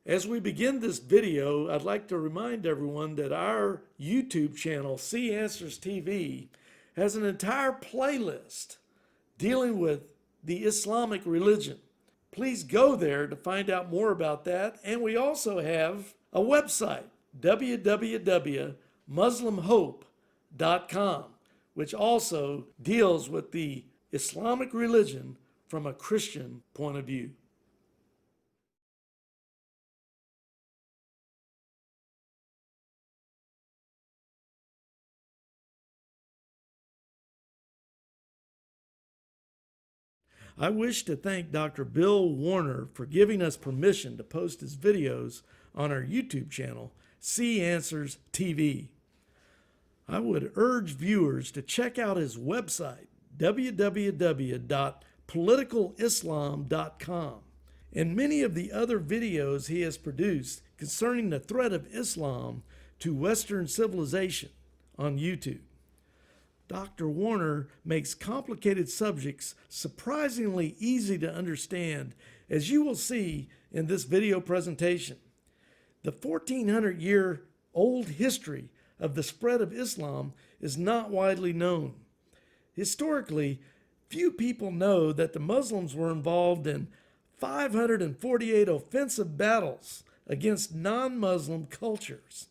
As we begin this video, I'd like to remind everyone that our YouTube channel, See Answers TV, has an entire playlist dealing with the Islamic religion. Please go there to find out more about that. And we also have a website, www.muslimhope.com, which also deals with the Islamic religion from a Christian point of view. I wish to thank Dr. Bill Warner for giving us permission to post his videos on our YouTube channel, See Answers TV. I would urge viewers to check out his website, www.politicalislam.com, and many of the other videos he has produced concerning the threat of Islam to Western civilization on YouTube. Dr. Warner makes complicated subjects surprisingly easy to understand, as you will see in this video presentation. The 1400-year-old history of the spread of Islam is not widely known. Historically, few people know that the Muslims were involved in 548 offensive battles against non-Muslim cultures.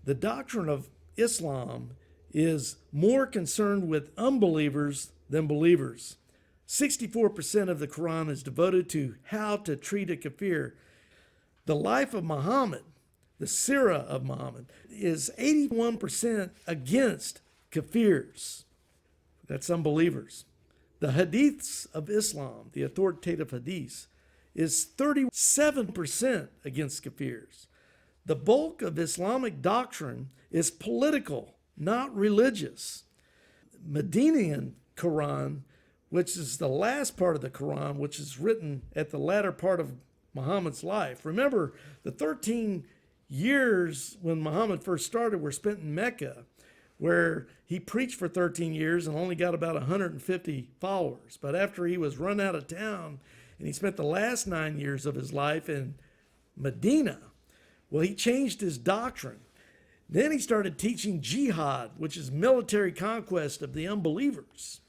The doctrine of Islam is more concerned with unbelievers than believers. 64% of the Quran is devoted to how to treat a Kafir. The life of Muhammad, the Sira of Muhammad, is 81% against Kafirs. That's unbelievers. The Hadiths of Islam, the authoritative Hadiths, is 37% against Kafirs. The bulk of Islamic doctrine is political, not religious. Medinean Koran, which is the last part of the Quran, which is written at the latter part of Muhammad's life. Remember, the 13 years when Muhammad first started were spent in Mecca, where he preached for 13 years and only got about 150 followers. But after he was run out of town and he spent the last 9 years of his life in Medina, well, he changed his doctrine. Then he started teaching jihad, which is military conquest of the unbelievers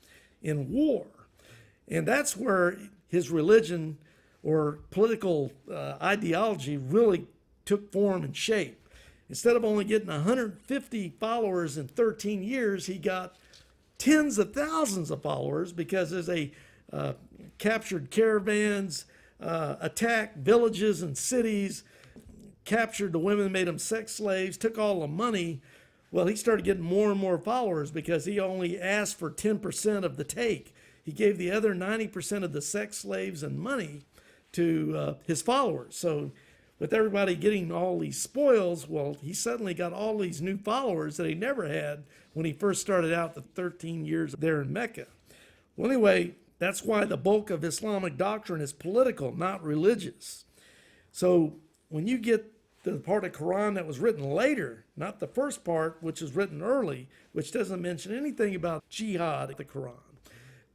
in war. And that's where his religion or political ideology really took form and shape. Instead of only getting 150 followers in 13 years, he got tens of thousands of followers because as they captured caravans, attacked villages and cities, captured the women, made them sex slaves, took all the money. Well, he started getting more and more followers because he only asked for 10% of the take. He gave the other 90% of the sex slaves and money to his followers. So with everybody getting all these spoils, well, he suddenly got all these new followers that he never had when he first started out the 13 years there in Mecca. Well, anyway, that's why the bulk of Islamic doctrine is political, not religious. So when you get the part of Quran that was written later, not the first part, which is written early, which doesn't mention anything about jihad in the Quran.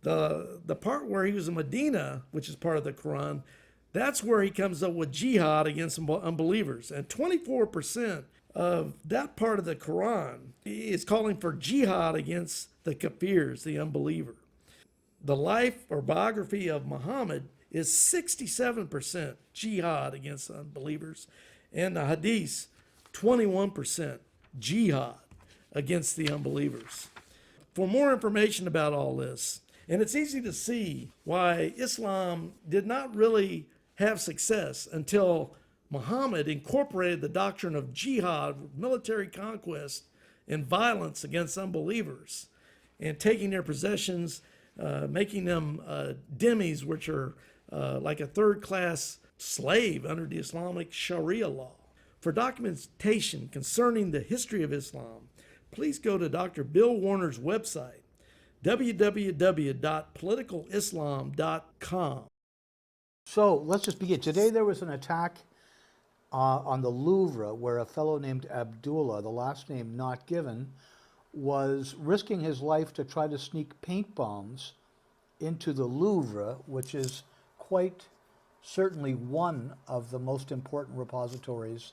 The part where he was in Medina, which is part of the Quran, that's where he comes up with jihad against unbelievers. And 24% of that part of the Quran is calling for jihad against the Kafirs, the unbeliever. The life or biography of Muhammad is 67% jihad against unbelievers, and the Hadiths, 21% jihad against the unbelievers. For more information about all this, and it's easy to see why Islam did not really have success until Muhammad incorporated the doctrine of jihad, military conquest, and violence against unbelievers, and taking their possessions, making them dhimmis, which are like a third-class slave under the Islamic Sharia Law. For documentation concerning the history of Islam, please go to Dr. Bill Warner's website, www.politicalislam.com. So let's just begin. Today there was an attack on the Louvre where a fellow named Abdullah, the last name not given, was risking his life to try to sneak paint bombs into the Louvre, which is quite certainly one of the most important repositories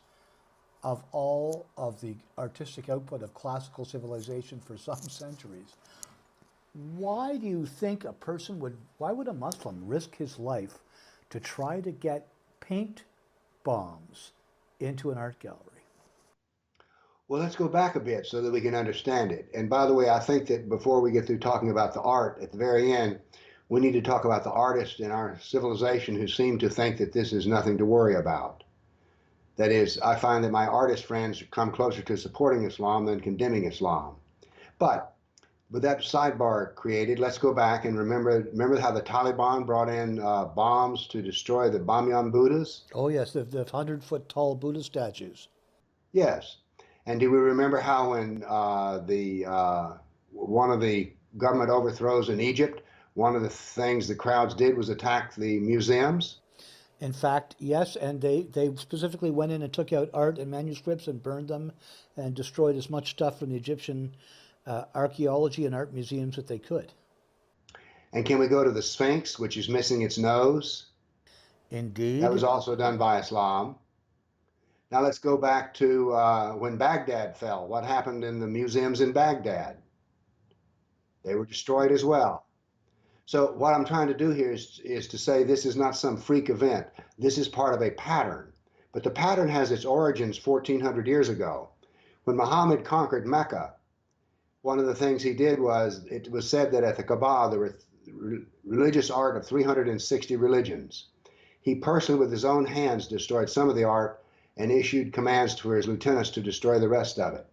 of all of the artistic output of classical civilization for some centuries. Why do you think why would a Muslim risk his life to try to get paint bombs into an art gallery? Well, let's go back a bit so that we can understand it. And by the way, I think that before we get through talking about the art, at the very end, we need to talk about the artists in our civilization who seem to think that this is nothing to worry about. That is, I find that my artist friends come closer to supporting Islam than condemning Islam. But with that sidebar created, let's go back and remember how the Taliban brought in bombs to destroy the Bamyan Buddhas? Oh yes, the 100-foot tall Buddha statues. Yes. And do we remember how when one of the government overthrows in Egypt, one of the things the crowds did was attack the museums? In fact, yes, and they specifically went in and took out art and manuscripts and burned them and destroyed as much stuff from the Egyptian archaeology and art museums that they could. And can we go to the Sphinx, which is missing its nose? Indeed. That was also done by Islam. Now let's go back to when Baghdad fell. What happened in the museums in Baghdad? They were destroyed as well. So what I'm trying to do here is to say this is not some freak event. This is part of a pattern. But the pattern has its origins 1,400 years ago. When Muhammad conquered Mecca, one of the things he did was, it was said that at the Kaaba there were religious art of 360 religions. He personally, with his own hands, destroyed some of the art and issued commands to his lieutenants to destroy the rest of it.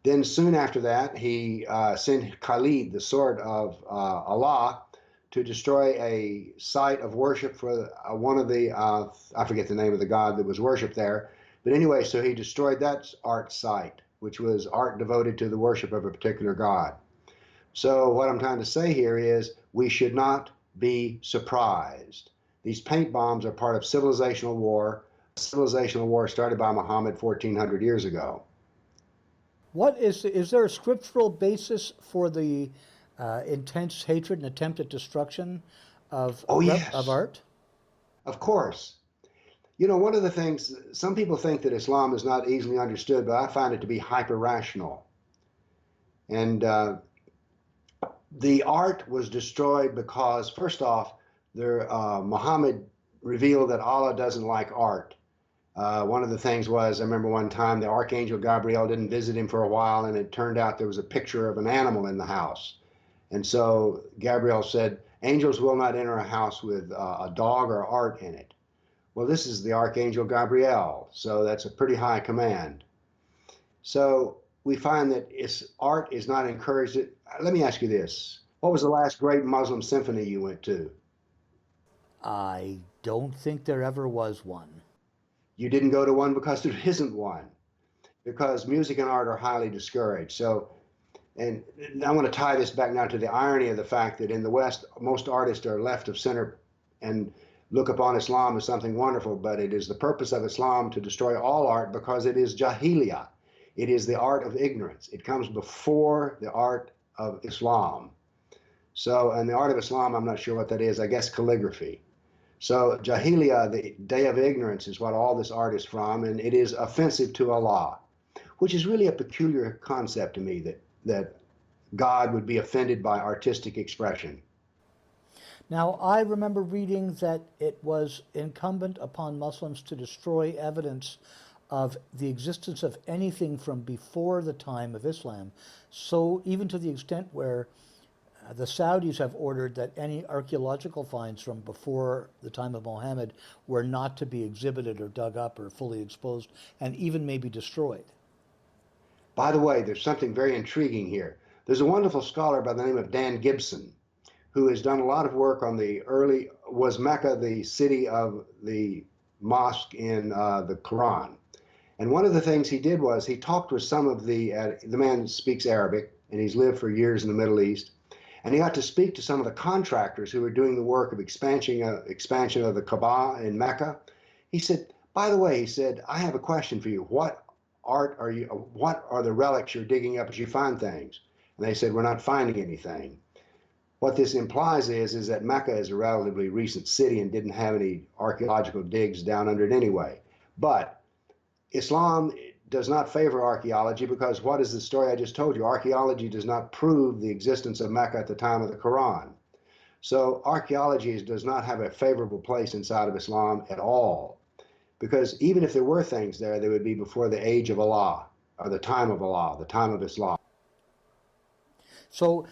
Then soon after that, he sent Khalid, the sword of Allah, to destroy a site of worship for one of the, I forget the name of the god that was worshipped there. But anyway, so he destroyed that art site, which was art devoted to the worship of a particular god. So what I'm trying to say here is we should not be surprised. These paint bombs are part of civilizational war. Civilizational war started by Muhammad 1,400 years ago. Is there a scriptural basis for the intense hatred and attempt at destruction of art? Of course. You know, one of the things, some people think that Islam is not easily understood, but I find it to be hyper-rational. And the art was destroyed because, first off, Muhammad revealed that Allah doesn't like art. One of the things was, I remember one time the Archangel Gabriel didn't visit him for a while, and it turned out there was a picture of an animal in the house. And so Gabriel said, angels will not enter a house with a dog or art in it. Well, this is the Archangel Gabriel, so that's a pretty high command. So we find that art is not encouraged. Let me ask you this. What was the last great Muslim symphony you went to? I don't think there ever was one. You didn't go to one because there isn't one, because music and art are highly discouraged. So, and I want to tie this back now to the irony of the fact that in the West, most artists are left of center and look upon Islam as something wonderful, but it is the purpose of Islam to destroy all art because it is jahiliyyah. It is the art of ignorance. It comes before the art of Islam. So, and the art of Islam, I'm not sure what that is, I guess calligraphy. So jahiliyyah, the day of ignorance, is what all this art is from, and it is offensive to Allah, which is really a peculiar concept to me, that God would be offended by artistic expression. Now, I remember reading that it was incumbent upon Muslims to destroy evidence of the existence of anything from before the time of Islam, so even to the extent where the Saudis have ordered that any archaeological finds from before the time of Muhammad were not to be exhibited or dug up or fully exposed, and even maybe destroyed. By the way, there's something very intriguing here. There's a wonderful scholar by the name of Dan Gibson, who has done a lot of work on was Mecca the city of the mosque in the Koran. And one of the things he did was he talked with some of the man speaks Arabic, and he's lived for years in the Middle East. And he got to speak to some of the contractors who were doing the work of expansion of the Kaaba in Mecca. He said, by the way, he said, I have a question for you. What are the relics you're digging up as you find things? And they said, we're not finding anything. What this implies is that Mecca is a relatively recent city and didn't have any archaeological digs down under it anyway. But Islam does not favor archaeology because what is the story I just told you? Archaeology does not prove the existence of Mecca at the time of the Quran. So archaeology does not have a favorable place inside of Islam at all. Because even if there were things there, they would be before the age of Allah, or the time of Allah, the time of Islam. So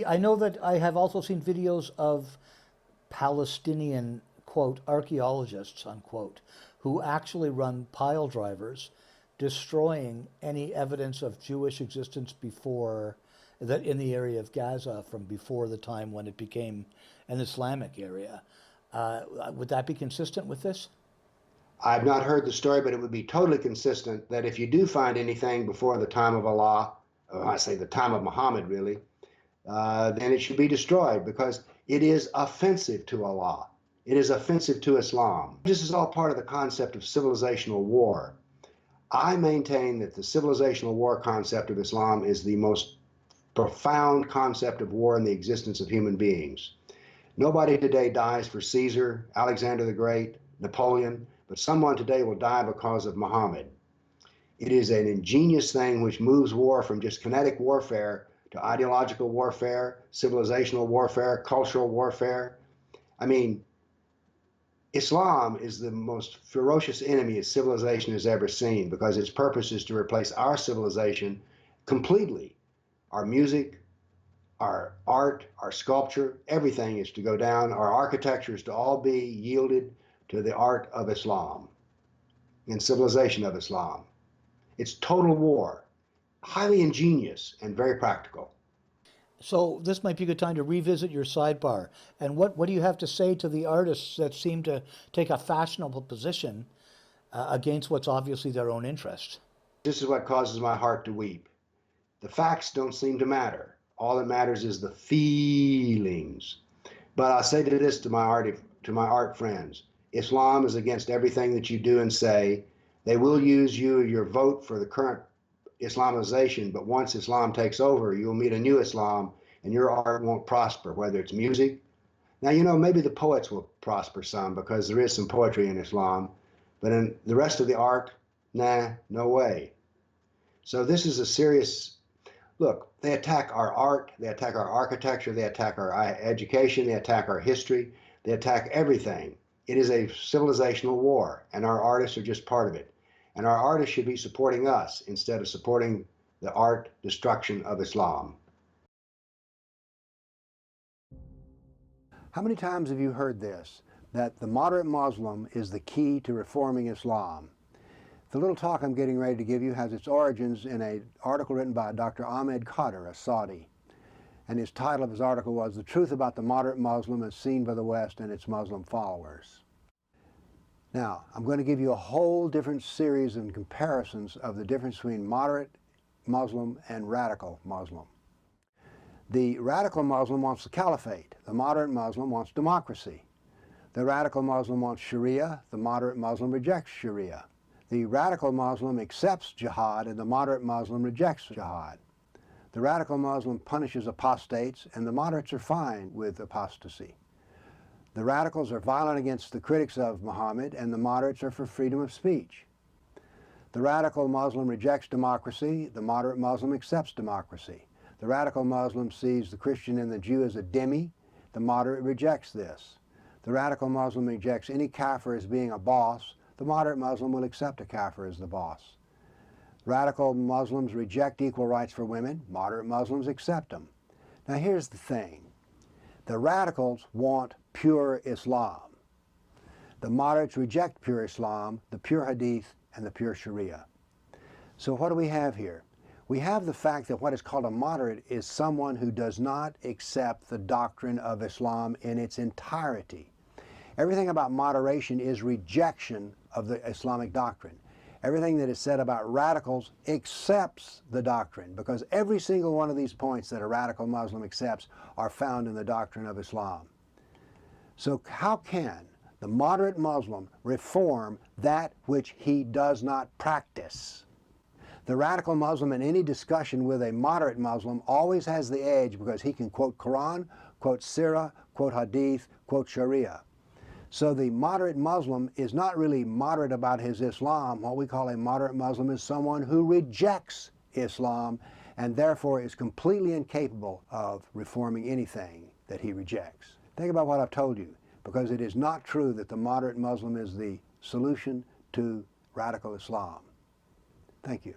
I know that I have also seen videos of Palestinian, quote, archaeologists, unquote, who actually run pile drivers, destroying any evidence of Jewish existence before that in the area of Gaza from before the time when it became an Islamic area. Would that be consistent with this? I've not heard the story, but it would be totally consistent that if you do find anything before the time of Allah, or I say the time of Muhammad really, then it should be destroyed because it is offensive to Allah. It is offensive to Islam. This is all part of the concept of civilizational war. I maintain that the civilizational war concept of Islam is the most profound concept of war in the existence of human beings. Nobody today dies for Caesar, Alexander the Great, Napoleon, but someone today will die because of Muhammad. It is an ingenious thing which moves war from just kinetic warfare to ideological warfare, civilizational warfare, cultural warfare. I mean, Islam is the most ferocious enemy civilization has ever seen because its purpose is to replace our civilization completely. Our music, our art, our sculpture, everything is to go down. Our architecture is to all be yielded to the art of Islam and civilization of Islam. It's total war, highly ingenious and very practical. So this might be a good time to revisit your sidebar. And what do you have to say to the artists that seem to take a fashionable position against what's obviously their own interest? This is what causes my heart to weep. The facts don't seem to matter. All that matters is the feelings. But I'll say this to my art friends. Islam is against everything that you do and say. They will use your vote for the current Islamization, but once Islam takes over, you'll meet a new Islam and your art won't prosper, whether it's music. Now, you know, maybe the poets will prosper some because there is some poetry in Islam, but in the rest of the art, nah, no way. So this is a serious, look, they attack our art, they attack our architecture, they attack our education, they attack our history, they attack everything. It is a civilizational war, and our artists are just part of it. And our artists should be supporting us instead of supporting the art destruction of Islam. How many times have you heard this, that the moderate Muslim is the key to reforming Islam? The little talk I'm getting ready to give you has its origins in an article written by Dr. Ahmed Khadr, a Saudi. And his title of his article was "The Truth About the Moderate Muslim as Seen by the West and Its Muslim Followers." Now, I'm going to give you a whole different series and comparisons of the difference between moderate Muslim and radical Muslim. The radical Muslim wants the caliphate. The moderate Muslim wants democracy. The radical Muslim wants Sharia. The moderate Muslim rejects Sharia. The radical Muslim accepts jihad and the moderate Muslim rejects jihad. The radical Muslim punishes apostates and the moderates are fine with apostasy. The radicals are violent against the critics of Muhammad, and the moderates are for freedom of speech. The radical Muslim rejects democracy. The moderate Muslim accepts democracy. The radical Muslim sees the Christian and the Jew as a dhimmi. The moderate rejects this. The radical Muslim rejects any kafir as being a boss. The moderate Muslim will accept a kafir as the boss. Radical Muslims reject equal rights for women. Moderate Muslims accept them. Now here's the thing. The radicals want pure Islam. The moderates reject pure Islam, the pure Hadith, and the pure Sharia. So what do we have here? We have the fact that what is called a moderate is someone who does not accept the doctrine of Islam in its entirety. Everything about moderation is rejection of the Islamic doctrine. Everything that is said about radicals accepts the doctrine, because every single one of these points that a radical Muslim accepts are found in the doctrine of Islam. So how can the moderate Muslim reform that which he does not practice? The radical Muslim in any discussion with a moderate Muslim always has the edge because he can quote Quran, quote Sira, quote Hadith, quote Sharia. So the moderate Muslim is not really moderate about his Islam. What we call a moderate Muslim is someone who rejects Islam and therefore is completely incapable of reforming anything that he rejects. Think about what I've told you, because it is not true that the moderate Muslim is the solution to radical Islam. Thank you.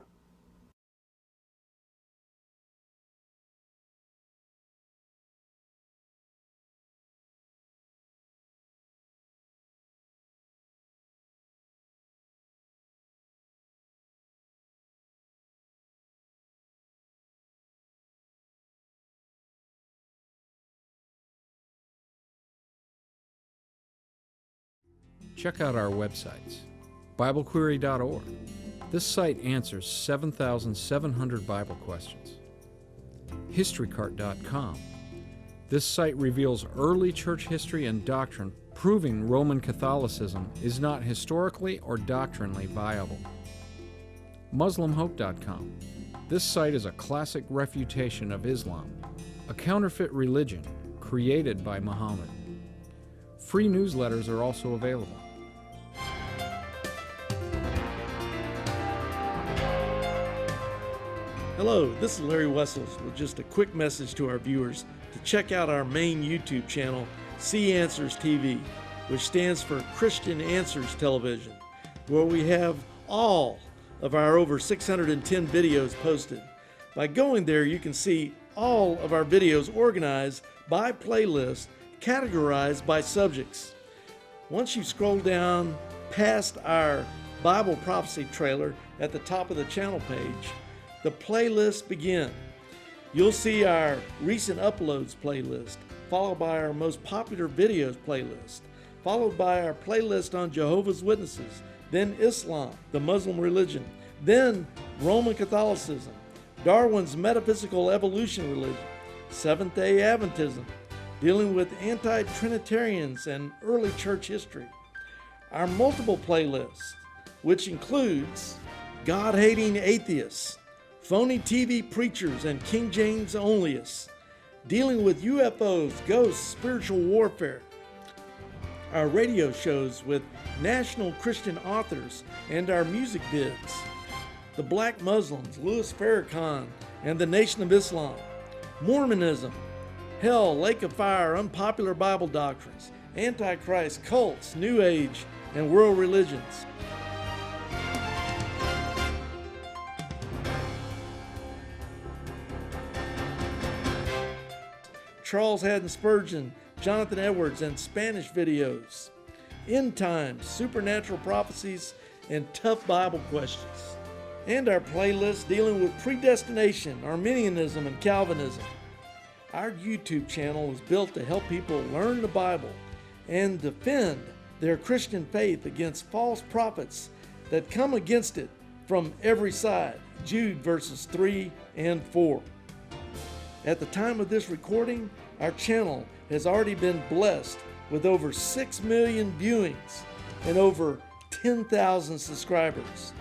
Check out our websites. BibleQuery.org. This site answers 7,700 Bible questions. HistoryCart.com. This site reveals early church history and doctrine, proving Roman Catholicism is not historically or doctrinally viable. MuslimHope.com. This site is a classic refutation of Islam, a counterfeit religion created by Muhammad. Free newsletters are also available. Hello, this is Larry Wessels with just a quick message to our viewers to check out our main YouTube channel, See Answers TV, which stands for Christian Answers Television, where we have all of our over 610 videos posted. By going there, you can see all of our videos organized by playlist, categorized by subjects. Once you scroll down past our Bible prophecy trailer at the top of the channel page, the playlists begin. You'll see our recent uploads playlist, followed by our most popular videos playlist, followed by our playlist on Jehovah's Witnesses, then Islam, the Muslim religion, then Roman Catholicism, Darwin's metaphysical evolution religion, Seventh-day Adventism, dealing with anti-Trinitarians and early church history. Our multiple playlists, which includes God-hating atheists, phony TV preachers and King James onlyists, dealing with UFOs, ghosts, spiritual warfare. Our radio shows with national Christian authors and our music vids. The Black Muslims, Louis Farrakhan and the Nation of Islam. Mormonism, hell, lake of fire, unpopular Bible doctrines, Antichrist, cults, New Age, and world religions. Charles Haddon Spurgeon, Jonathan Edwards, and Spanish videos. End times, supernatural prophecies, and tough Bible questions. And our playlist dealing with predestination, Arminianism, and Calvinism. Our YouTube channel is built to help people learn the Bible and defend their Christian faith against false prophets that come against it from every side. Jude verses 3 and 4. At the time of this recording, our channel has already been blessed with over 6 million viewings and over 10,000 subscribers.